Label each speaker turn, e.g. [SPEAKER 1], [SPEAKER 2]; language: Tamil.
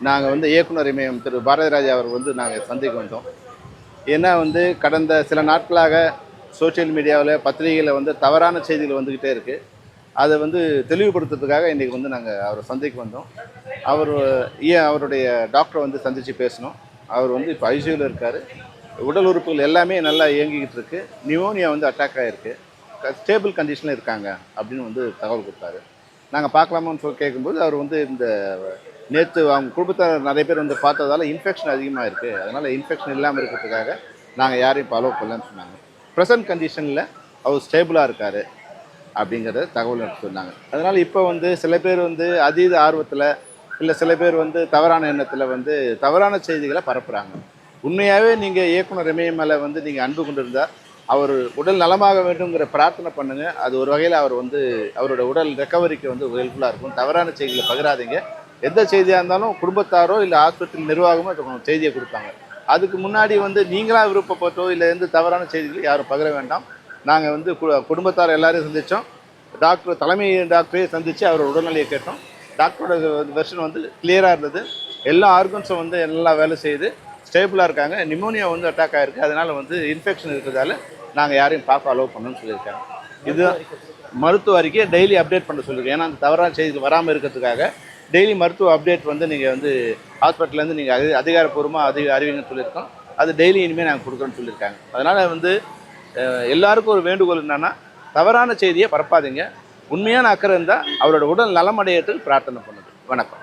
[SPEAKER 1] நாங்கள் வந்து இயக்குனர் இமயம் திரு பாரதிராஜா அவர் வந்து நாங்கள் சந்திக்க வந்தோம். ஏன்னா வந்து கடந்த சில நாட்களாக சோசியல் மீடியாவில் பத்திரிகையில் வந்து தவறான செய்திகள் வந்துக்கிட்டே இருக்குது. அதை வந்து தெளிவுபடுத்துறதுக்காக இன்றைக்கி வந்து நாங்கள் அவரை சந்திக்க வந்தோம். அவருடைய டாக்டரை வந்து சந்தித்து பேசினோம். அவர் வந்து இப்போ ஐசியூவில் இருக்கார். உடல் உறுப்புகள் எல்லாமே நல்லா இயங்கிக்கிட்டு இருக்குது. நிமோனியா வந்து அட்டாக் ஆகிருக்கு. ஸ்டேபிள் கண்டிஷனில் இருக்காங்க அப்படின்னு வந்து தகவல் கொடுத்தாரு. நாங்கள் பார்க்கலாமான்னு சொல்லி கேட்கும்போது அவர் வந்து இந்த நேற்று அவங்க குடும்பத்தார் நிறைய பேர் வந்து பார்த்ததால இன்ஃபெக்ஷன் அதிகமாக இருக்குது, அதனால் இன்ஃபெக்ஷன் இல்லாமல் இருக்கிறதுக்காக நாங்கள் யாரையும் இப்போ அலோவ் பண்ணலன்னு சொன்னாங்க. ப்ரெசன்ட் கண்டிஷனில் அவர் ஸ்டேபிளாக இருக்கார் அப்படிங்கிறத தகவல் சொன்னாங்க. அதனால் இப்போ வந்து சில பேர் வந்து அதீத ஆர்வத்தில் இல்லை சில பேர் வந்து தவறான எண்ணத்தில் வந்து தவறான செய்திகளை பரப்புகிறாங்க. உண்மையாகவே நீங்கள் இயக்குனர் இமயம் மேலே வந்து நீங்கள் அன்பு கொண்டு இருந்தால் அவர் உடல் நலமாக வேண்டுங்கிற பிரார்த்தனை பண்ணுங்கள். அது ஒரு வகையில் அவர் வந்து அவரோட உடல் ரெக்கவரிக்கு வந்து ஹெல்ப்ஃபுல்லாக இருக்கும். தவறான செய்திகளை பகிராதீங்க. எந்த செய்தியாக இருந்தாலும் குடும்பத்தாரோ இல்லை ஹாஸ்பிட்டல் நிர்வாகமோ செய்தியை கொடுப்பாங்க. அதுக்கு முன்னாடி வந்து நீங்களாக விருப்பப்பட்டோ இல்லை எந்த தவறான செய்திகளும் யாரும் பகிர வேண்டாம். நாங்கள் வந்து குடும்பத்தார் எல்லாரையும் சந்தித்தோம். தலைமை டாக்டரையே சந்தித்து அவரோட உடல்நிலையை கேட்டோம். டாக்டரோட வெர்ஷன் வந்து கிளியராக இருந்தது. எல்லா ஆர்கன்ஸும் வந்து நல்லா வேலை செய்து ஸ்டேபிளாக இருக்காங்க. நிமோனியா வந்து அட்டாக் ஆகிருக்கு. அதனால் வந்து இன்ஃபெக்ஷன் இருக்கிறதால நாங்கள் யாரையும் பார்க்க அலோவ் பண்ணணும்னு சொல்லியிருக்காங்க. இது மருத்துவ அறிக்கையை டெய்லி அப்டேட் பண்ண சொல்லியிருக்கேன். ஏன்னா அந்த தவறான செய்திகள் வராமல் இருக்கிறதுக்காக டெய்லி மருத்துவ அப்டேட் வந்து நீங்கள் வந்து ஹாஸ்பிட்டல்லேருந்து நீங்கள் அதிகாரப்பூர்வமாக அறிவிங்கன்னு சொல்லியிருக்கோம். அது டெய்லி இனிமேல் நாங்கள் கொடுக்குறோன்னு சொல்லியிருக்காங்க. அதனால் வந்து எல்லாருக்கும் ஒரு வேண்டுகோள் என்னென்னா, தவறான செய்தியை பரப்பாதீங்க. உண்மையான அக்கறை இருந்தால் அவரோட உடல் நலமடையத்துக்கு பிரார்த்தனை பண்ணுது. வணக்கம்.